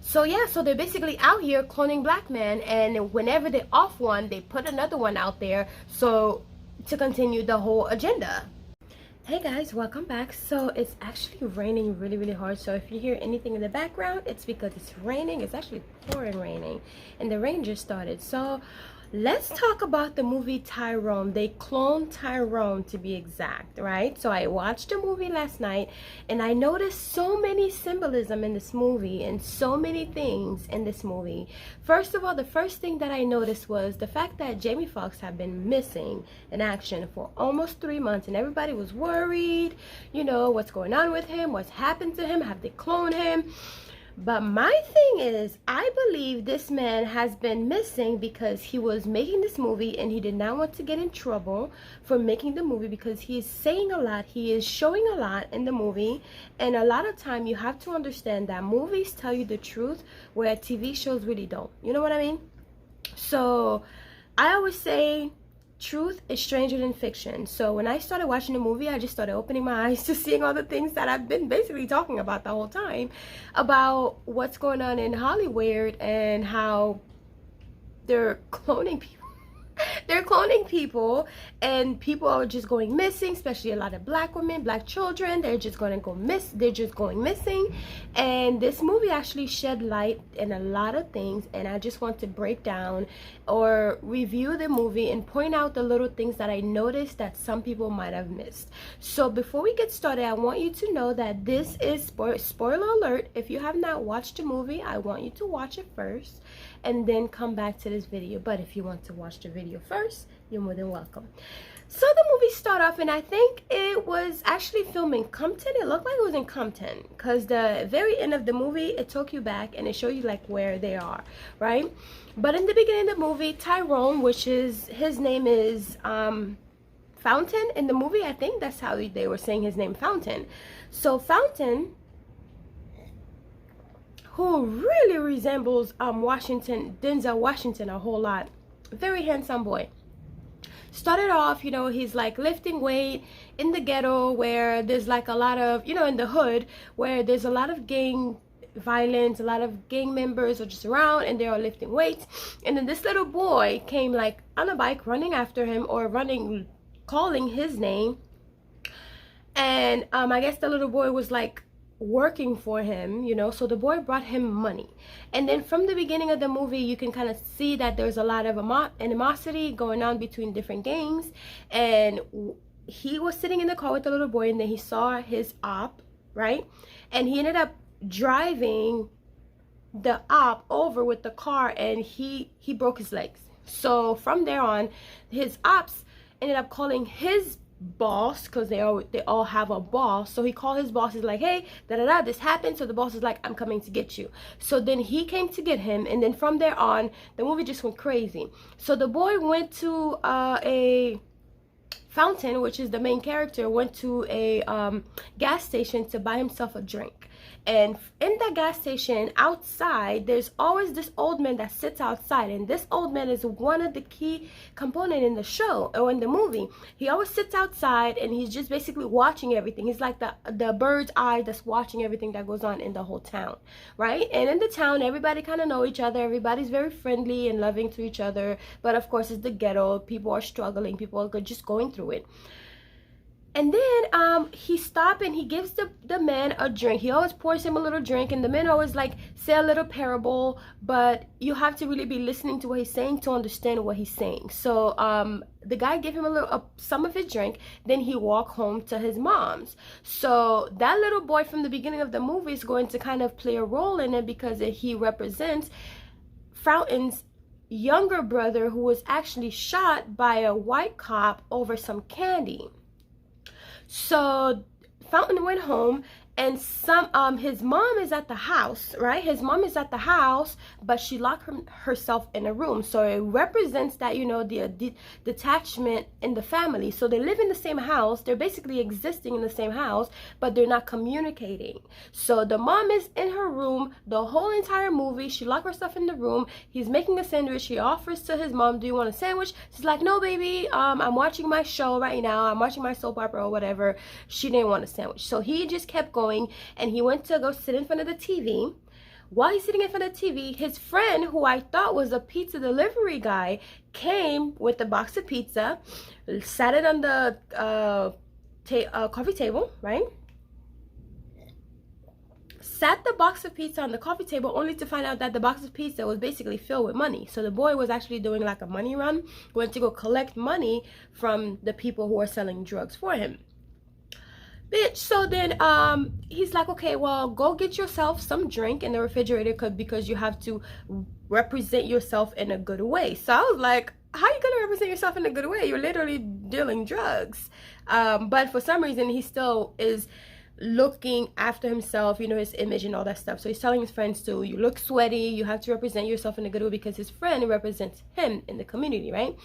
So yeah, so they're basically out here cloning black men, and whenever they off one, they put another one out there, so to continue the whole agenda. Hey guys, welcome back. So it's actually raining really hard, so if you hear anything in the background, it's because it's raining. It's actually pouring raining, and the rain just started. So let's talk about the movie Tyrone. They cloned Tyrone, to be exact, right? So I watched the movie last night, and I noticed so many symbolism in this movie and so many things in this movie. First of all, the first thing that I noticed was the fact that Jamie Foxx had been missing in action for almost 3 months, and everybody was worried, you know, what's going on with him, what's happened to him, have they cloned him? But my thing is, I believe this man has been missing because he was making this movie and he did not want to get in trouble for making the movie, because he is saying a lot, he is showing a lot in the movie, and a lot of time you have to understand that movies tell you the truth where TV shows really don't. You know what I mean? So I always say truth is stranger than fiction. So when I started watching the movie, I just started opening my eyes to seeing all the things that I've been basically talking about the whole time, about what's going on in Hollywood and how they're cloning people. They're cloning people, and people are just going missing, especially a lot of black women, black children. They're just going missing. And this movie actually shed light in a lot of things, and I just want to break down or review the movie and point out the little things that I noticed that some people might have missed. So before we get started, I want you to know that this is spoiler alert. If you have not watched the movie, I want you to watch it first and then come back to this video. But if you want to watch the video first, you're more than welcome. So the movie started off, and I think it was actually filmed in Compton. It looked like it was in Compton, because the very end of the movie, it took you back and it showed you like where they are, right? But in the beginning of the movie, Tyrone, which is, his name is Fountain in the movie. I think that's how they were saying his name, Fountain. So Fountain, who really resembles Denzel Washington a whole lot. Very handsome boy. Started off, you know, he's like lifting weight in the ghetto where there's like a lot of, you know, in the hood where there's a lot of gang violence, a lot of gang members are just around and they're all lifting weights. And then this little boy came like on a bike running after him, or running, calling his name. And I guess the little boy was like working for him, you know, so the boy brought him money. And then from the beginning of the movie, you can kind of see that there's a lot of animosity going on between different gangs. And he was sitting in the car with the little boy, and then he saw his op, right? And he ended up driving the op over with the car, and he broke his legs. So from there on, his ops ended up calling his boss, because they all have a boss. So he called his boss. He's like, hey, this happened. So the boss is like, I'm coming to get you. So then he came to get him, and then from there on, the movie just went crazy. So the boy went to a Fountain, which is the main character, went to a gas station to buy himself a drink. And in that gas station outside, there's always this old man that sits outside, and this old man is one of the key component in the show or in the movie. He always sits outside, and he's just basically watching everything. He's like the bird's eye that's watching everything that goes on in the whole town, right? And in the town, everybody kind of know each other. Everybody's very friendly and loving to each other, but of course it's the ghetto. People are struggling, people are just going through it. And then he stopped and he gives the man a drink. He always pours him a little drink, and the man always like say a little parable, but you have to really be listening to what he's saying to understand what he's saying. So the guy gave him some of his drink, then he walked home to his mom's. So that little boy from the beginning of the movie is going to kind of play a role in it, because he represents Fountain's younger brother, who was actually shot by a white cop over some candy. So Fountain went home, and his mom is at the house, right? His mom is at the house, but she locked herself in a room. So it represents that, you know, the detachment in the family. So they live in the same house, they're basically existing in the same house, but they're not communicating. So the mom is in her room the whole entire movie. She locked herself in the room. He's making a sandwich. He offers to his mom, do you want a sandwich? She's like, no baby, I'm watching my show right now, I'm watching my soap opera or whatever. She didn't want a sandwich. So he just kept going, and he went to go sit in front of the TV While he's sitting in front of the TV, his friend, who I thought was a pizza delivery guy, came with a box of pizza, sat it on the coffee table, right? Sat the box of pizza on the coffee table, only to find out that the box of pizza was basically filled with money. So the boy was actually doing like a money run, going to go collect money from the people who are selling drugs for him. Bitch, so then he's like, okay, well, go get yourself some drink in the refrigerator because you have to represent yourself in a good way. So I was like, how are you gonna represent yourself in a good way? You're literally dealing drugs. But for some reason, he still is looking after himself, you know, his image and all that stuff. So he's telling his friends to, you look sweaty, you have to represent yourself in a good way, because his friend represents him in the community, right?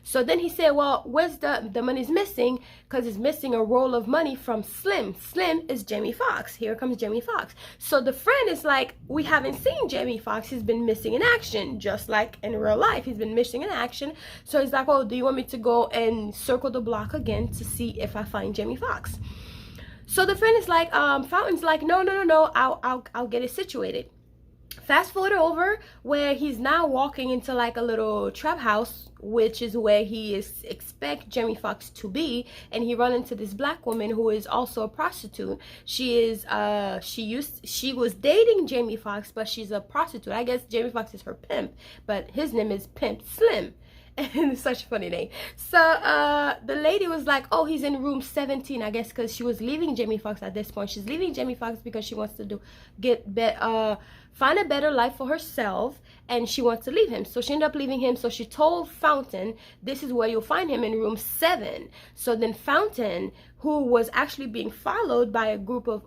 So then he said, well, where's the money's missing? Because it's missing a roll of money from Slim. Slim is Jamie Foxx. Here comes Jamie Foxx. So the friend is like, we haven't seen Jamie Foxx. He's been missing in action, just like in real life. He's been missing in action. So he's like, oh, do you want me to go and circle the block again to see if I find Jamie Foxx? So the friend is like, Fountain's like, no, I'll get it situated. Fast forward over where he's now walking into like a little trap house, which is where he is expect Jamie Foxx to be, and he run into this black woman who is also a prostitute. She was dating Jamie Foxx, but she's a prostitute. I guess Jamie Foxx is her pimp, but his name is Pimp Slim. And it's such a funny name. So the lady was like, oh, he's in room 17, I guess, because she was leaving Jamie Foxx at this point. She's leaving Jamie Foxx because she wants to find a better life for herself, and she wants to leave him. So she ended up leaving him. So she told Fountain, this is where you'll find him, in room 7. So then Fountain, who was actually being followed by a group of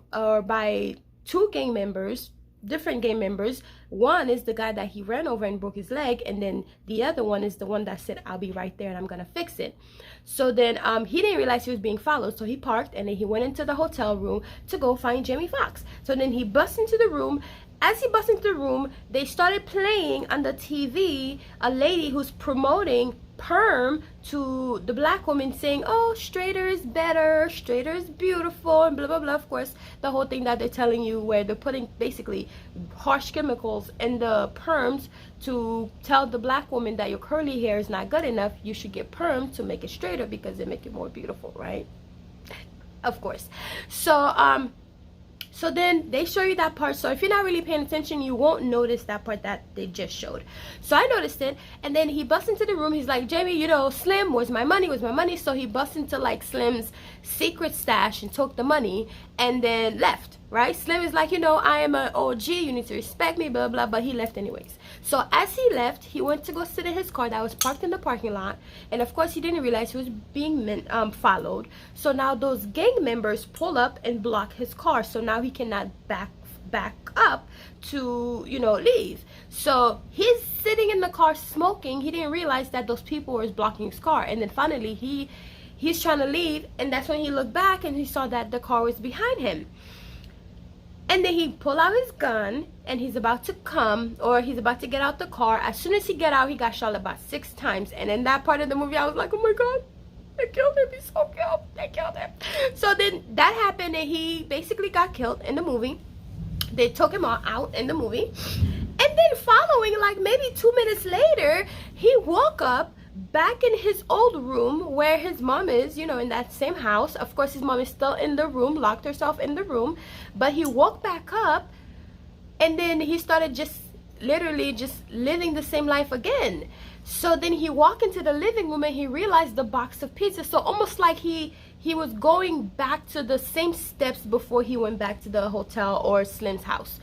by 2 gang members, different gang members. One is the guy that he ran over and broke his leg, and then the other one is the one that said, I'll be right there and I'm gonna fix it. So then he didn't realize he was being followed, so he parked and then he went into the hotel room to go find Jamie Foxx. So then he busts into the room. As he busts into the room, they started playing on the TV a lady who's promoting perm to the black woman, saying, oh, straighter is better, straighter is beautiful, and blah blah blah. Of course, the whole thing that they're telling you, where they're putting basically harsh chemicals in the perms to tell the black woman that your curly hair is not good enough, you should get perm to make it straighter because they make it more beautiful, right? Of course. So then they show you that part. So if you're not really paying attention, you won't notice that part that they just showed. So I noticed it. And then he busts into the room. He's like, Jamie, you know, Slim, where's my money? Where's my money? So he busts into like Slim's secret stash and took the money and then left, right? Slim is like, you know, I am an OG. You need to respect me, blah, blah. But he left anyways. So as he left, he went to go sit in his car that was parked in the parking lot. And of course, he didn't realize he was being followed. So now those gang members pull up and block his car. So now he cannot back up to, you know, leave. So he's sitting in the car smoking. He didn't realize that those people were blocking his car. And then finally, he's trying to leave. And that's when he looked back and he saw that the car was behind him. And then he pulled out his gun and he's about to get out the car. As soon as he got out, he got shot about 6 times. And in that part of the movie, I was like, oh my God, they killed him. He's so killed. They killed him. So then that happened and he basically got killed in the movie. They took him out in the movie. And then following, like maybe 2 minutes later, he woke up back in his old room where his mom is, you know, in that same house. Of course, his mom is still in the room, locked herself in the room. But he woke back up and then he started just literally just living the same life again. So then he walked into the living room and he realized the box of pizza. So almost like he was going back to the same steps before he went back to the hotel or Slim's house.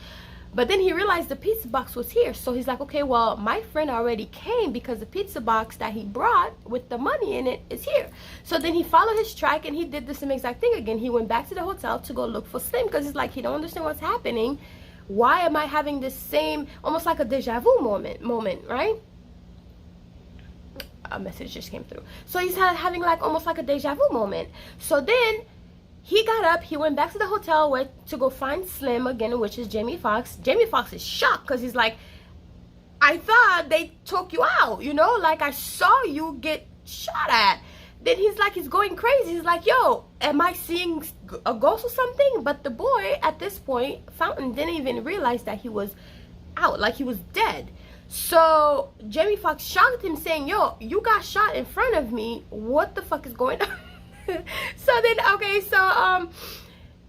But then he realized the pizza box was here. So he's like, okay, well, my friend already came because the pizza box that he brought with the money in it is here. So then he followed his track and he did the same exact thing again. He went back to the hotel to go look for Slim because he's like, he don't understand what's happening. Why am I having this same, almost like a deja vu moment, right? A message just came through. So he's having like almost like a deja vu moment. So then he got up, he went back to the hotel to go find Slim again, which is Jamie Foxx. Jamie Foxx is shocked because he's like, I thought they took you out, you know, like I saw you get shot at. Then he's like, he's going crazy. He's like, yo, am I seeing a ghost or something? But the boy at this point, Fountain, didn't even realize that he was out, like he was dead. So Jamie Foxx shocked him, saying, yo, you got shot in front of me, what the fuck is going on? So then, okay, so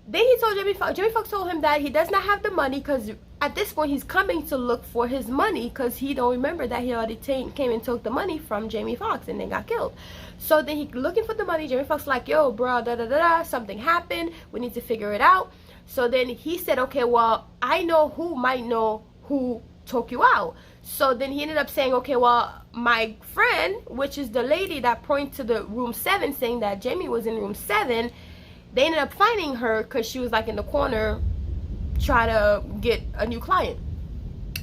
then he told Jamie Foxx told him that he does not have the money, because at this point he's coming to look for his money, because he don't remember that he already came and took the money from Jamie Foxx and then got killed. So then he looking for the money. Jamie Foxx like, yo bro, something happened, we need to figure it out. So then he said, okay, well, I know who might know who took you out. So then he ended up saying, okay, well, my friend, which is the lady that pointed to the room 7, saying that Jamie was in room 7, they ended up finding her because she was like in the corner trying to get a new client.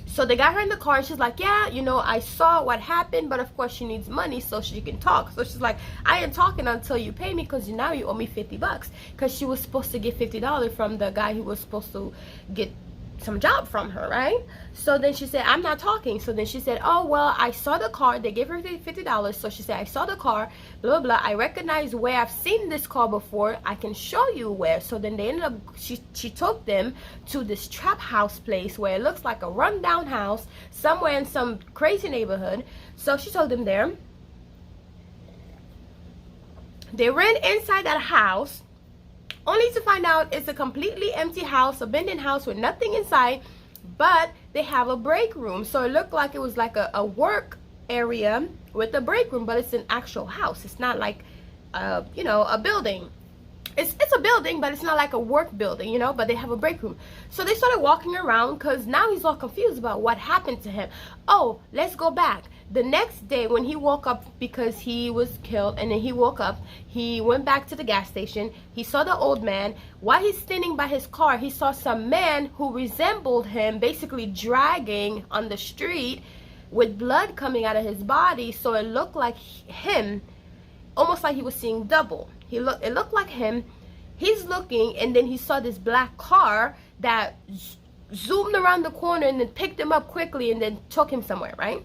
So they got her in the car and she's like, yeah, you know, I saw what happened, but of course she needs money so she can talk. So she's like, I ain't talking until you pay me, because now you owe me $50, because she was supposed to get $50 from the guy who was supposed to get some job from her, right? So then she said, I'm not talking. So then she said, oh well, I saw the car, they gave her $50. So she said, I saw the car, blah blah blah, I recognize where I've seen this car before, I can show you where. So then they ended up, she took them to this trap house place where it looks like a rundown house somewhere in some crazy neighborhood. So she took them there. They ran inside that house, only to find out it's a completely empty house, abandoned house with nothing inside, but they have a break room. So it looked like it was like a work area with a break room, but it's an actual house. It's not like you know, a building. It's a building, but it's not like a work building, you know, but they have a break room. So they started walking around, because now he's all confused about what happened to him. Oh, let's go back. The next day when he woke up, because he was killed, and then he woke up, he went back to the gas station. He saw the old man. While he's standing by his car, he saw some man who resembled him, basically dragging on the street with blood coming out of his body. So it looked like him, almost like he was seeing double. It looked like him. He's looking, and then he saw this black car that zoomed around the corner and then picked him up quickly and then took him somewhere, right?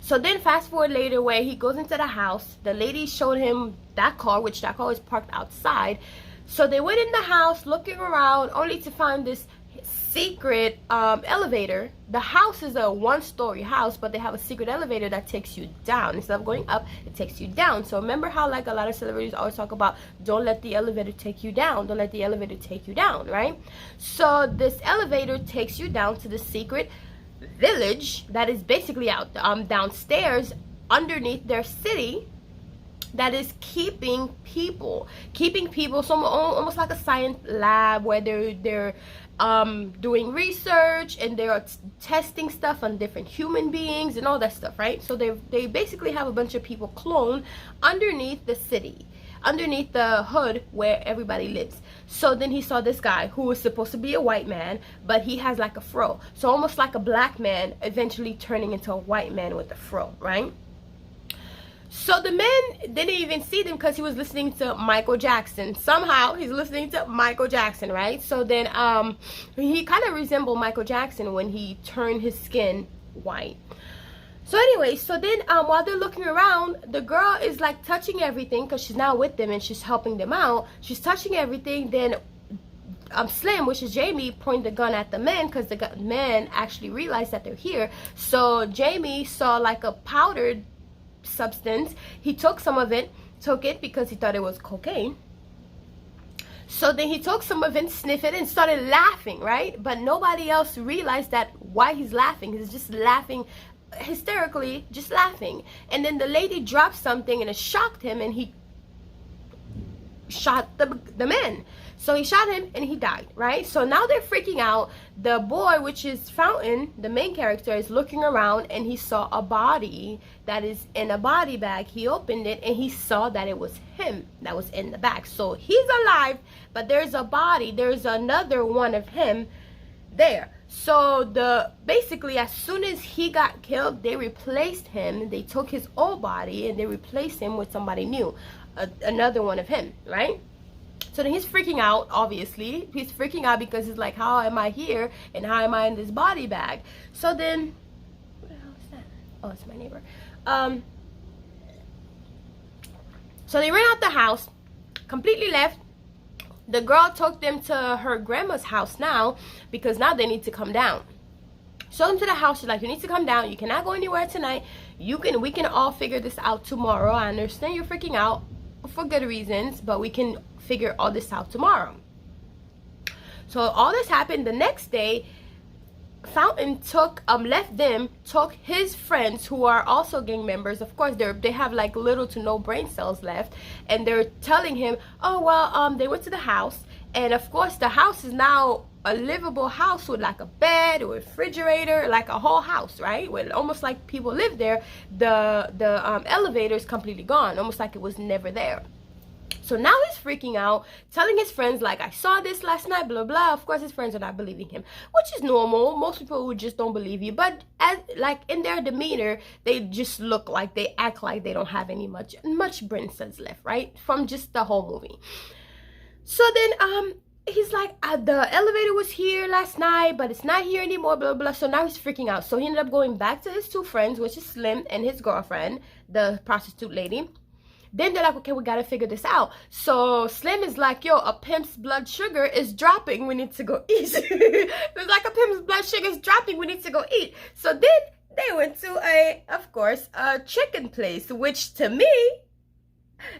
So then fast forward later, where he goes into the house, the lady showed him that car, which that car was parked outside. So they went in the house looking around, only to find this secret elevator. The house is a 1-story house, but they have a secret elevator that takes you down. Instead of going up, it takes you down. So remember how like a lot of celebrities always talk about, don't let the elevator take you down, don't let the elevator take you down, right? So this elevator takes you down to the secret village that is basically out downstairs underneath their city, that is keeping people, so almost like a science lab where they're doing research, and they're testing stuff on different human beings and all that stuff, right? So they basically have a bunch of people cloned underneath the city, underneath the hood where everybody lives. So then he saw this guy who was supposed to be a white man, but he has like a fro, so almost like a black man eventually turning into a white man with a fro, right? So the man didn't even see them, because he was listening to Michael Jackson. Somehow he's listening to Michael Jackson, right? So then he kind of resembled Michael Jackson when he turned his skin white. So anyway, so then while they're looking around, the girl is like touching everything, because she's now with them and she's helping them out. She's touching everything. Then Slim, which is Jamie, pointed the gun at the men, because the men actually realized that they're here. So Jamie saw like a powdered substance. He took some of it, because he thought it was cocaine. So then he took some of it, sniffed it, and started laughing, right? But nobody else realized that why he's laughing. He's just laughing hysterically, just laughing. And then the lady dropped something and it shocked him, and he shot the man. So he shot him and he died, right? So now they're freaking out. The boy, which is Fountain, the main character, is looking around, and he saw a body that is in a body bag. He opened it and he saw that it was him that was in the bag. So he's alive, but there's a body, there's another one of him there. So basically as soon as he got killed, they replaced him. They took his old body and they replaced him with somebody new, another one of him, right? So then he's freaking out, obviously. He's freaking out because he's like, how am I here? And how am I in this body bag? So then, what the hell is that? Oh, it's my neighbor. So they ran out the house, completely left. The girl took them to her grandma's house now, because now they need to come down. Show them to the house. She's like, you need to come down. You cannot go anywhere tonight. We can all figure this out tomorrow. I understand you're freaking out for good reasons, but we can figure all this out tomorrow. So all this happened. The next day, Fountain took his friends who are also gang members. Of course, they have like little to no brain cells left, and they're telling him, oh well, they went to the house, and of course the house is now a livable house with like a bed, a refrigerator, like a whole house, right? With almost like people live there. The elevator is completely gone, almost like it was never there. So now he's freaking out, telling his friends like, I saw this last night, blah blah. Of course his friends are not believing him, which is normal. Most people would just don't believe you, but as like in their demeanor, they just look like, they act like they don't have any much brain cells left, right? From just the whole movie. So then he's like, the elevator was here last night, but it's not here anymore, blah blah. So now he's freaking out. So he ended up going back to his two friends, which is Slim and his girlfriend, the prostitute lady. Then they're like, okay, we gotta figure this out. So Slim is like, yo, a pimp's blood sugar is dropping. We need to go eat. It's like, a pimp's blood sugar is dropping. We need to go eat. So then they went to of course, a chicken place, which to me,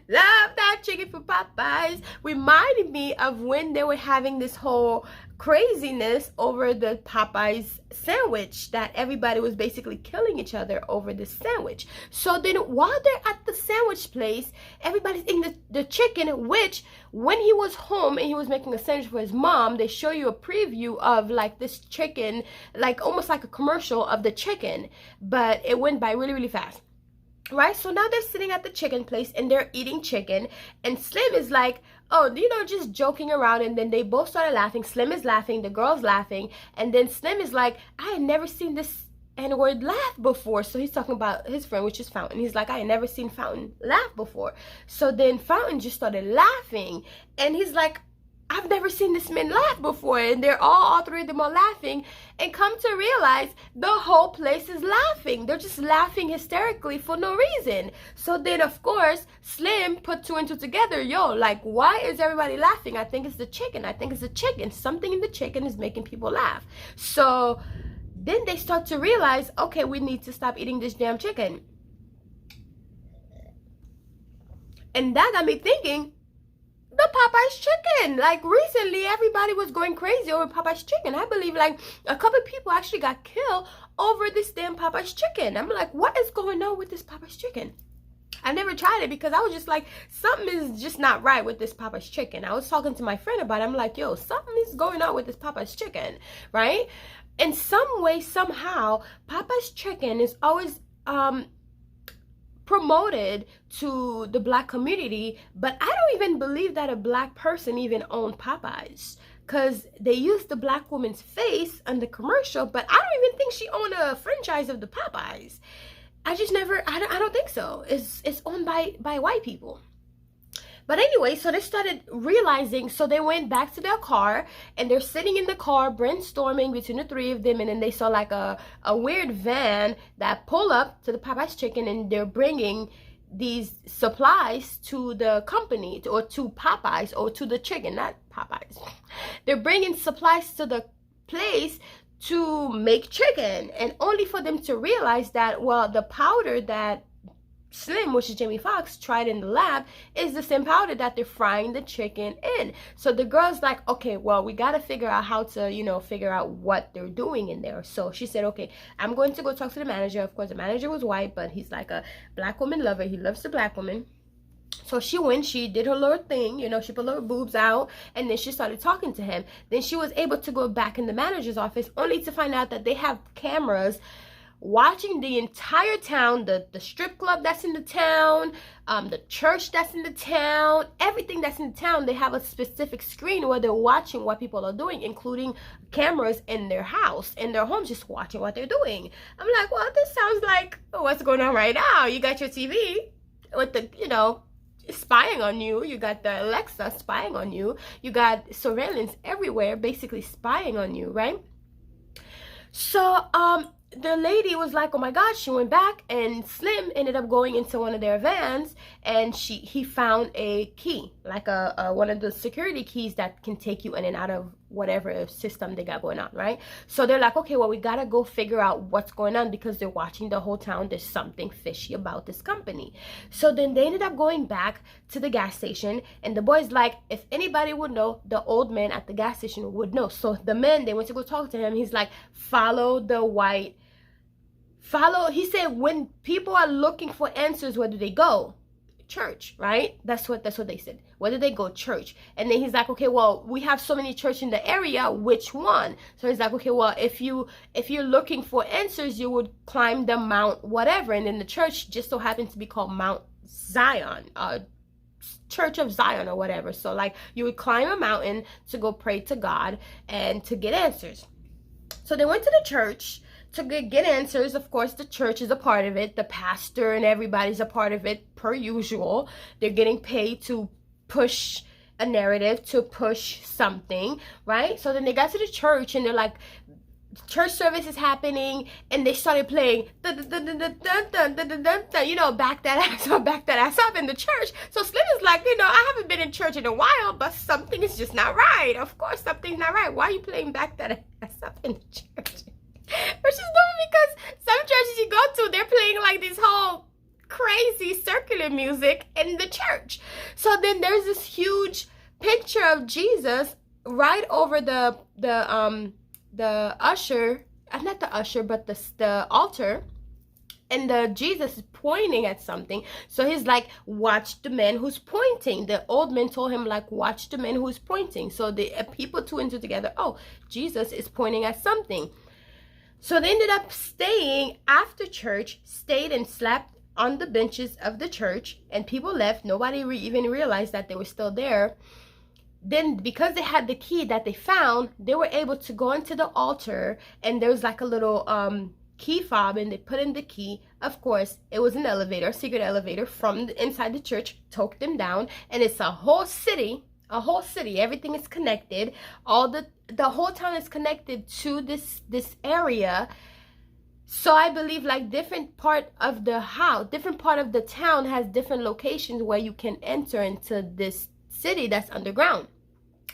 love that chicken from Popeyes. Reminded me of when they were having this whole craziness over the Popeyes sandwich, that everybody was basically killing each other over this sandwich. So then while they're at the sandwich place, everybody's eating the chicken, which when he was home and he was making a sandwich for his mom, they show you a preview of like this chicken, like almost like a commercial of the chicken, but it went by really, really fast. Right, so now they're sitting at the chicken place and they're eating chicken, and Slim is like, oh, you know, just joking around, and then they both started laughing. Slim is laughing, the girl's laughing, and then Slim is like, I had never seen this N-word laugh before. So he's talking about his friend, which is Fountain. He's like, I had never seen Fountain laugh before. So then Fountain just started laughing, and he's like, I've never seen this man laugh before. And they're all three of them are laughing, and come to realize the whole place is laughing. They're just laughing hysterically for no reason. So then of course Slim put two and two together. Yo, like, why is everybody laughing? I think it's the chicken. I think it's the chicken. Something in the chicken is making people laugh. So then they start to realize, okay, we need to stop eating this damn chicken. And that got me thinking, the Popeye's chicken. Like, recently everybody was going crazy over Popeye's chicken. I believe like a couple of people actually got killed over this damn Popeye's chicken. I'm like, what is going on with this Popeye's chicken? I never tried it because I was just like, something is just not right with this Popeye's chicken. I was talking to my friend about it. I'm like, yo, something is going on with this Popeye's chicken, right? In some way, somehow, Popeye's chicken is always promoted to the black community, but I don't even believe that a black person even owned Popeyes, because they used the black woman's face on the commercial, but I don't even think she owned a franchise of the Popeyes. I don't think so. It's owned by white people. But anyway, so they started realizing, so they went back to their car, and they're sitting in the car brainstorming between the three of them, and then they saw like a weird van that pull up to the Popeye's chicken, and they're bringing these supplies to the company, or to Popeyes, or to the chicken, not Popeyes. They're bringing supplies to the place to make chicken, and only for them to realize that, well, the powder that Slim, which is Jamie Foxx, tried in the lab is the same powder that they're frying the chicken in. So the girl's like, okay, well, we got to figure out how to, you know, figure out what they're doing in there. So she said, okay, I'm going to go talk to the manager. Of course, the manager was white, but he's like a black woman lover. He loves the black woman. So she went, she did her little thing, you know, she put her boobs out, and then she started talking to him. Then she was able to go back in the manager's office, only to find out that they have cameras watching the entire town, the strip club that's in the town, the church that's in the town, everything that's in the town. They have a specific screen where they're watching what people are doing, including cameras in their house, in their homes, just watching what they're doing. I'm like, well, this sounds like what's going on right now. You got your TV with the, you know, spying on you. You got the Alexa spying on you. You got surveillance everywhere, basically spying on you, right? So, the lady was like, oh my god. She went back, and Slim ended up going into one of their vans, and he found a key, like one of the security keys that can take you in and out of whatever system they got going on, right? So they're like, okay, well, we gotta go figure out what's going on, because they're watching the whole town. There's something fishy about this company. So then they ended up going back to the gas station, and the boy's like, if anybody would know, the old man at the gas station would know. So the men, they went to go talk to him. He's like, he said, when people are looking for answers, where do they go? Church, right? That's what they said. Where did they go? Church. And then he's like, okay, well, we have so many churches in the area, which one? So he's like, okay, well, if you're looking for answers, you would climb the mount whatever. And then the church just so happens to be called Mount Zion, Church of Zion or whatever. So like, you would climb a mountain to go pray to God and to get answers. So they went to the church to get answers. Of course, the church is a part of it. The pastor and everybody's a part of it, per usual. They're getting paid to push a narrative, to push something, right? So then they got to the church, and they're like, church service is happening, and they started playing, back that ass up, back that ass up in the church. So Slim is like, I haven't been in church in a while, but something is just not right. Of course, something's not right. Why are you playing back that ass up in the church? Which is dumb, because some churches you go to, they're playing like this whole crazy circular music in the church. So then there's this huge picture of Jesus right over the usher, not the usher, but the altar, and the Jesus is pointing at something. So he's like, watch the man who's pointing. The old man told him, like, watch the man who's pointing. So the people two and two together, oh, Jesus is pointing at something. So they ended up staying after church, stayed and slept on the benches of the church, and people left. Nobody even realized that they were still there. Then, because they had the key that they found, they were able to go into the altar, and there was like a little key fob, and they put in the key. Of course, it was an elevator, a secret elevator from inside the church, took them down, and it's a whole city. Everything is connected. The whole town is connected to this area. So I believe like different part of the town has different locations where you can enter into this city that's underground.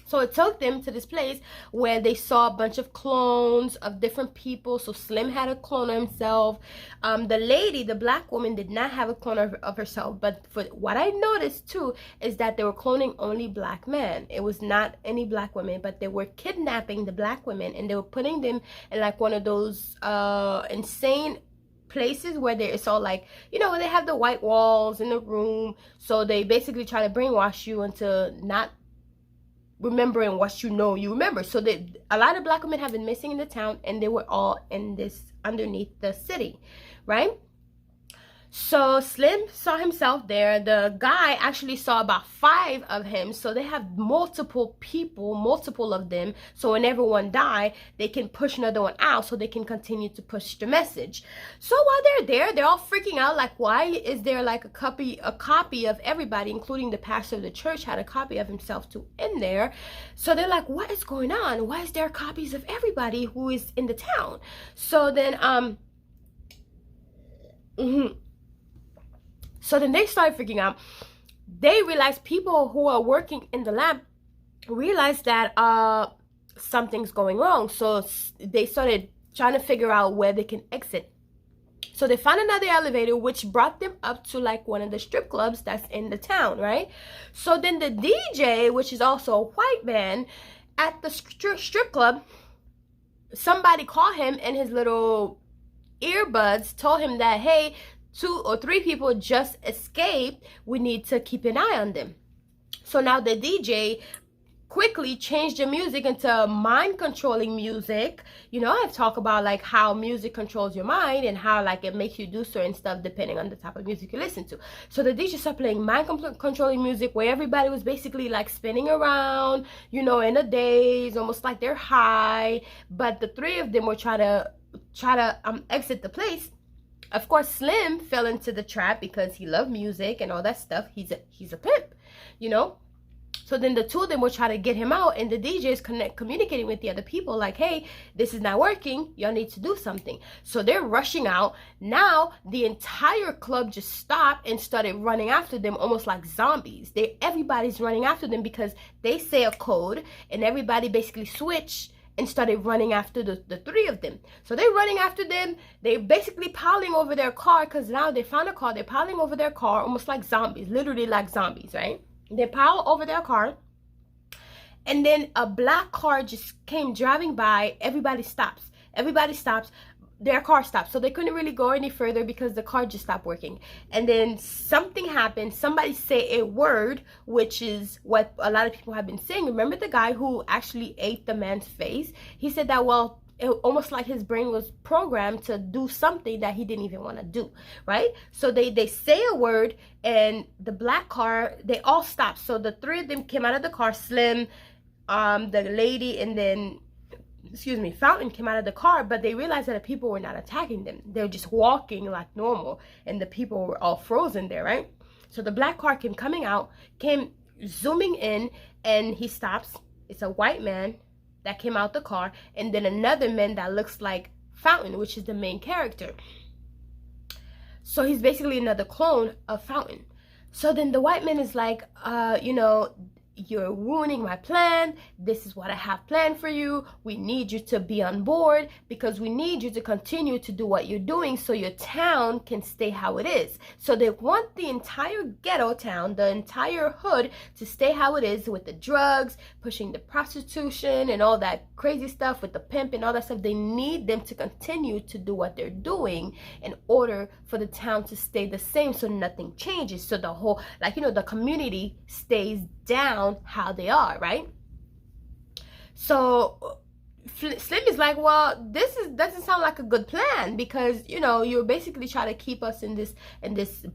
So it took them to this place where they saw a bunch of clones of different people. So Slim had a clone of himself. The lady, the black woman, did not have a clone of herself. But for what I noticed too is that they were cloning only black men. It was not any black women, but they were kidnapping the black women, and they were putting them in like one of those insane places where it's all like, where they have the white walls in the room. So they basically try to brainwash you into not remembering what you remember. So a lot of black women have been missing in the town, and they were all in this underneath the city, right? So Slim saw himself there. The guy actually saw about 5 of him. So they have multiple people, multiple of them. So whenever one die, they can push another one out, so they can continue to push the message. So while they're there, they're all freaking out. Like, why is there like a copy of everybody, including the pastor of the church had a copy of himself too in there. So they're like, what is going on? Why is there copies of everybody who is in the town? So then So then they started freaking out. They realized, people who are working in the lab realized that something's going wrong. So they started trying to figure out where they can exit. So they found another elevator, which brought them up to like one of the strip clubs that's in the town, right? So then the DJ, which is also a white man at the strip club, somebody called him, and his little earbuds told him that, hey, 2 or 3 people just escaped. We need to keep an eye on them. So now the DJ quickly changed the music into mind controlling music. I've talked about like how music controls your mind, and how like it makes you do certain stuff depending on the type of music you listen to. So the DJ started playing mind controlling music, where everybody was basically like spinning around, in a daze, almost like they're high. But the 3 of them were try to exit the place. Of course, Slim fell into the trap because he loved music and all that stuff. He's a pimp, So then the two of them will try to get him out, and the DJ is communicating with the other people like, hey, this is not working. Y'all need to do something. So they're rushing out. Now the entire club just stopped and started running after them almost like zombies. Everybody's running after them because they say a code, and everybody basically switched and started running after the three of them. So they're running after them. They're basically piling over their car because now they found a car. They're piling over their car almost like zombies, literally like zombies, right? They pile over their car, and then a black car just came driving by. Everybody stops. Their car stops. So they couldn't really go any further because the car just stopped working. And then something happened. Somebody say a word, which is what a lot of people have been saying. Remember the guy who actually ate the man's face? He said that, well, almost like his brain was programmed to do something that he didn't even want to do, right? So they say a word, and the black car, they all stopped. So the three of them came out of the car. Slim, the lady, and then Fountain came out of the car, but they realized that the people were not attacking them. They were just walking like normal, and the people were all frozen there, right? So the black car came zooming in, and he stops. It's a white man that came out the car, and then another man that looks like Fountain, which is the main character. So he's basically another clone of Fountain. So then the white man is like, you're ruining my plan. This is what I have planned for you. We need you to be on board because we need you to continue to do what you're doing so your town can stay how it is. So they want the entire ghetto town, the entire hood, to stay how it is with the drugs, pushing the prostitution and all that crazy stuff with the pimp and all that stuff. They need them to continue to do what they're doing in order for the town to stay the same so nothing changes. So the whole, the community stays down how they are, right? So Slim is like, well, doesn't sound like a good plan because you're basically trying to keep us in this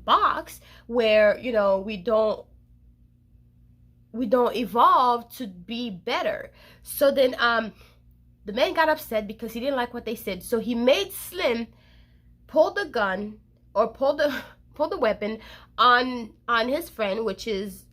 box where we don't evolve to be better. So then the man got upset because he didn't like what they said. So he made Slim pull the gun or pull the weapon on his friend, which is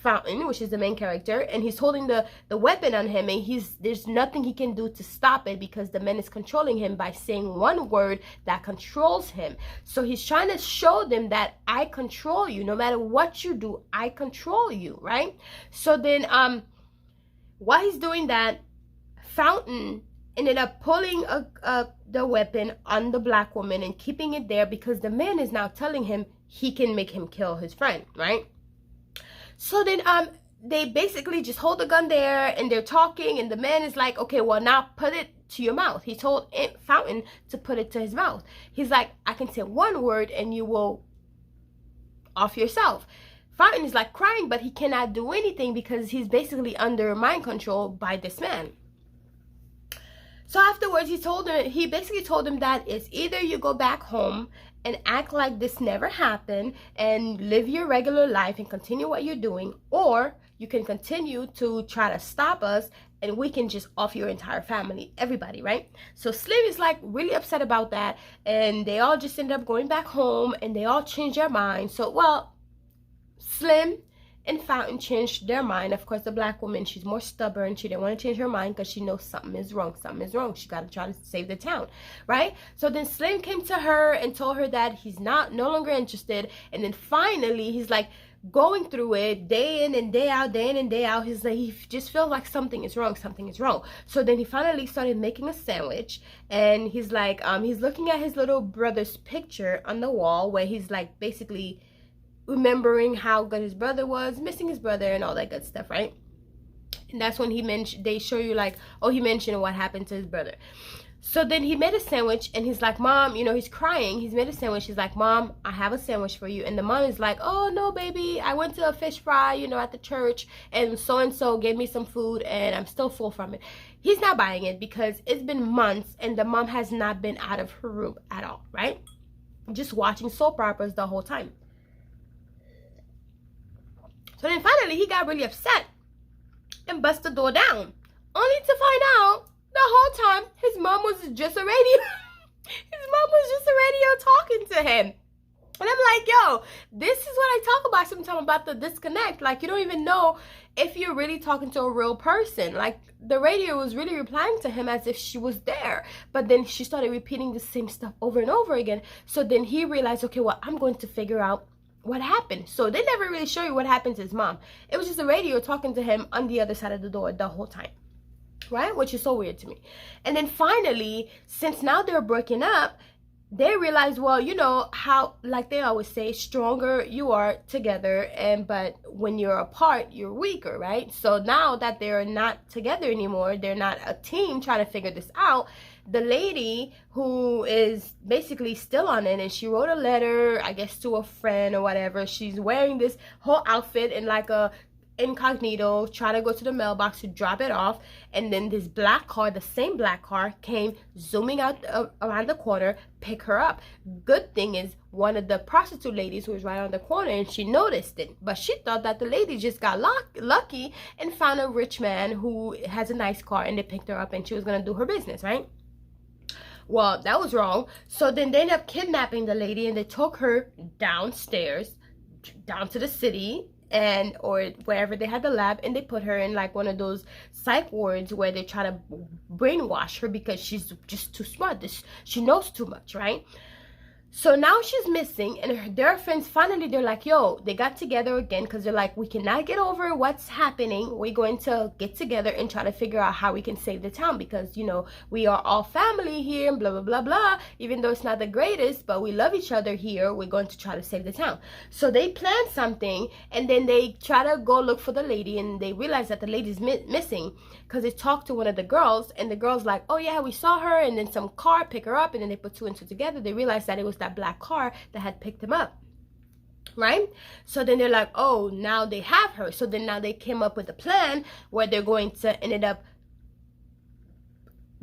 Fountain, which is the main character, and he's holding the weapon on him, and there's nothing he can do to stop it because the man is controlling him by saying one word that controls him. So he's trying to show them that I control you. No matter what you do, I control you, right? So then while he's doing that, Fountain ended up pulling the weapon on the black woman and keeping it there because the man is now telling him he can make him kill his friend, right? So then they basically just hold the gun there and they're talking, and the man is like, okay, well, now put it to your mouth. He told Fountain to put it to his mouth. He's like, I can say one word and you will off yourself. Fountain is like crying, but he cannot do anything because he's basically under mind control by this man. So afterwards, he basically told him that it's either you go back home and act like this never happened and live your regular life and continue what you're doing, or you can continue to try to stop us and we can just off your entire family, everybody, right? So Slim is like really upset about that, and they all just ended up going back home and they all changed their minds. So, well, Slim and Fountain changed their mind. Of course, the black woman, she's more stubborn. She didn't want to change her mind because she knows something is wrong. She got to try to save the town, right? So then Slim came to her and told her that he's no longer interested. And then finally, he's like going through it day in and day out. He's like, he just feels like something is wrong. So then he finally started making a sandwich, and he's like, he's looking at his little brother's picture on the wall where he's like basically remembering how good his brother was, missing his brother and all that good stuff, right? And that's when they show you like, oh, he mentioned what happened to his brother. So then he made a sandwich, and he's like, Mom, he's crying. He's made a sandwich. He's like, Mom, I have a sandwich for you. And the mom is like, oh, no, baby, I went to a fish fry, at the church, and so gave me some food, and I'm still full from it. He's not buying it because it's been months, and the mom has not been out of her room at all, right? Just watching soap operas the whole time. So then finally he got really upset and bust the door down, only to find out the whole time his mom was just a radio. His mom was just a radio talking to him. And I'm like, yo, this is what I talk about sometimes, about the disconnect. Like, you don't even know if you're really talking to a real person. Like, the radio was really replying to him as if she was there. But then she started repeating the same stuff over and over again. So then he realized, okay, well, I'm going to figure out what happened. So they never really show you what happened to his mom. It was just the radio talking to him on the other side of the door the whole time. Right? Which is so weird to me. And then finally, since now they're breaking up, they realize, well, you know how, like they always say, stronger you are together, but when you're apart, you're weaker, right? So now that they're not together anymore, they're not a team trying to figure this out. The lady who is basically still on it, and she wrote a letter, I guess, to a friend or whatever. She's wearing this whole outfit in like a incognito, trying to go to the mailbox to drop it off, and then this black car, the same black car, came zooming out around the corner, pick her up. Good thing is one of the prostitute ladies was right on the corner, and she noticed it, but she thought that the lady just got lucky and found a rich man who has a nice car, and they picked her up and she was gonna do her business, right? Well, that was wrong. So then they ended up kidnapping the lady, and they took her downstairs, down to the city, and or wherever they had the lab, and they put her in like one of those psych wards where they try to brainwash her because she's just too smart. She knows too much, right? So now she's missing, and their friends finally, they're like, yo, they got together again, because they're like, we cannot get over what's happening. We're going to get together and try to figure out how we can save the town, because, you know, we are all family here and blah, blah, blah, blah. Even though it's not the greatest, but we love each other here. We're going to try to save the town. So they plan something, and then they try to go look for the lady, and they realize that the lady's missing, because they talked to one of the girls, and the girl's like, oh yeah, we saw her, and then some car pick her up, and then they put two and two together. They realized that it was that black car that had picked him up, right? So then they're like, oh, now they have her. So then now they came up with a plan where they're going to end up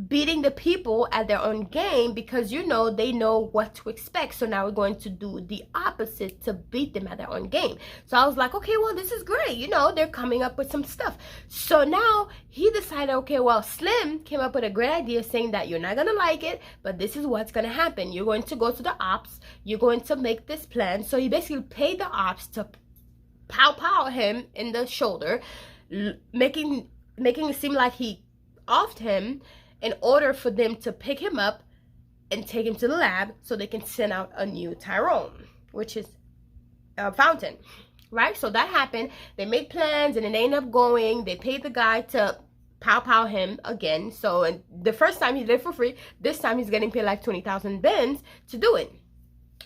beating the people at their own game, because, you know, they know what to expect. So now we're going to do the opposite to beat them at their own game. So I was like, okay, well, this is great. You know, they're coming up with some stuff. So now he decided, okay, well, Slim came up with a great idea, saying that you're not going to like it, but this is what's going to happen. You're going to go to the ops. You're going to make this plan. So he basically paid the ops to pow him in the shoulder, making it seem like he offed him, in order for them to pick him up and take him to the lab so they can send out a new Tyrone, which is a fountain, right? So that happened. They made plans, and then they ended up going. They paid the guy to pow him again. So, and the first time he did it for free. This time he's getting paid like 20,000 bens to do it.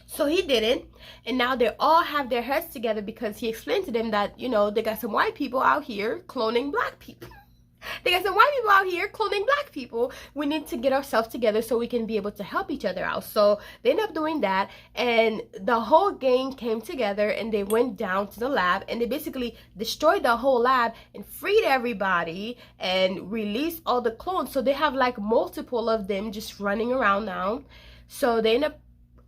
So he did it, and now they all have their heads together, because he explained to them that, you know, they got some white people out here cloning black people. They got some white people out here cloning black people. We need to get ourselves together so we can be able to help each other out. So they ended up doing that, and the whole gang came together, and they went down to the lab, and they basically destroyed the whole lab and freed everybody and released all the clones. So they have like multiple of them just running around now. So they ended up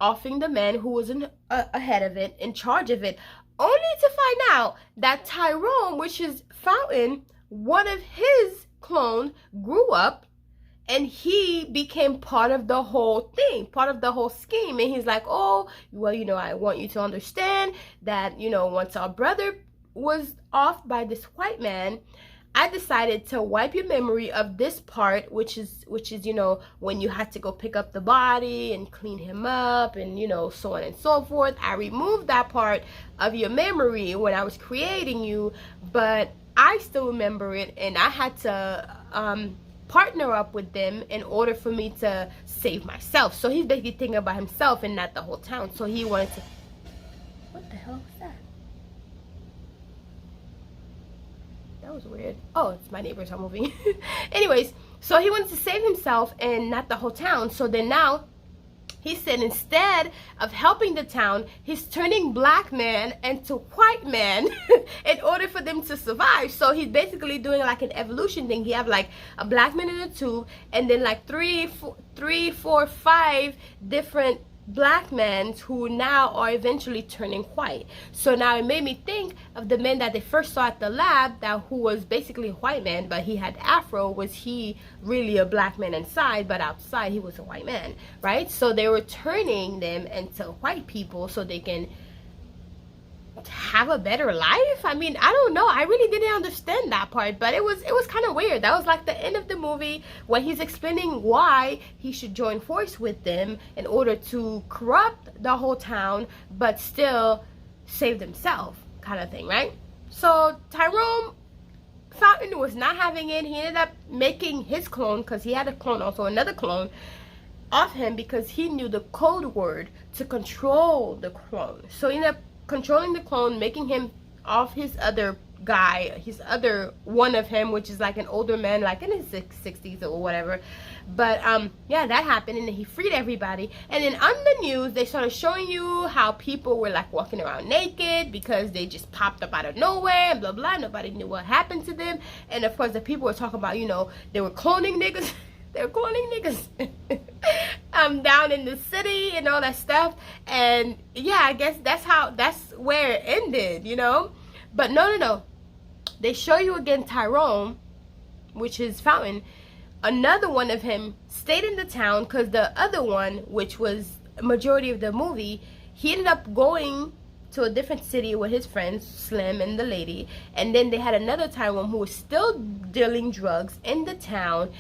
offing the man who was ahead of it, in charge of it, only to find out that Tyrone, which is Fountain, one of his clone, grew up, and he became part of the whole thing, part of the whole scheme. And he's like, oh, well, you know, I want you to understand that, you know, once our brother was off by this white man, I decided to wipe your memory of this part, which is, you know, when you had to go pick up the body and clean him up, and, you know, so on and so forth. I removed that part of your memory when I was creating you, but I still remember it, and I had to partner up with them in order for me to save myself. So he's basically thinking about himself and not the whole town. So he wanted to... What the hell was that? That was weird. Oh, it's my neighbors are moving. Anyways, so he wanted to save himself and not the whole town. So then now he said, instead of helping the town, he's turning black man into white man in order for them to survive. So he's basically doing like an evolution thing. He have like a black man in a tube, and then like three, four, five different black men who now are eventually turning white. So now it made me think of the men that they first saw at the lab, that who was basically a white man, but he had afro. Was he really a black man inside, but outside he was a white man, right? So they were turning them into white people so they can have a better life. I mean, I don't know, I really didn't understand that part, but it was kind of weird. That was like the end of the movie when he's explaining why he should join force with them in order to corrupt the whole town but still save himself, kind of thing, right? So Tyrone Fountain was not having it. He ended up making his clone, because he had a clone, also another clone of him, because he knew the code word to control the clone. So he ended up controlling the clone, making him off his other guy, his other one of him, which is like an older man, like in his 60s or whatever. But yeah, that happened, and then he freed everybody. And then on the news, they started showing you how people were like walking around naked because they just popped up out of nowhere and blah blah. Nobody knew what happened to them. And of course, the people were talking about, you know, they were cloning niggas. They're cloning niggas down in the city and all that stuff. And yeah, I guess that's where it ended, you know. But no, they show you again Tyrone, which is Fountain. Another one of him stayed in the town, because the other one, which was a majority of the movie, he ended up going to a different city with his friends, Slim and the lady. And then they had another Tyrone who was still dealing drugs in the town.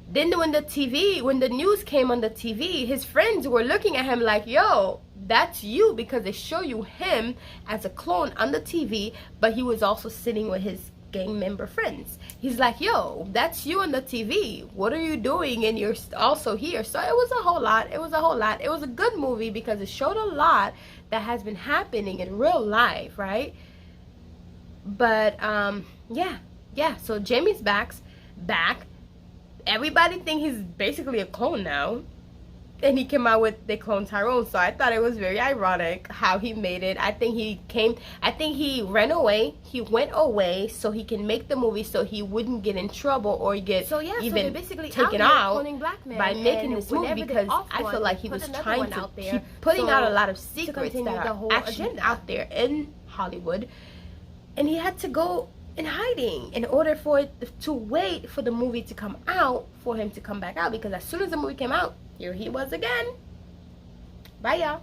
Then when the news came on the TV, his friends were looking at him like, yo, that's you, because they show you him as a clone on the TV, but he was also sitting with his gang member friends. He's like, yo, that's you on the TV. What are you doing? And you're also here. So it was a whole lot. It was a good movie because it showed a lot that has been happening in real life, right? But yeah. So Jamie's back. Everybody think he's basically a clone now, and he came out with the clone Tyrone. So I thought it was very ironic how he made it. I think he ran away. He went away so he can make the movie, so he wouldn't get in trouble or get even basically taken out by making this movie, because I feel like he was trying to keep putting out a lot of secrets that are actually out there in Hollywood, and he had to go in hiding in order for it to wait for the movie to come out for him to come back out, because as soon as the movie came out, here he was again. Bye, y'all.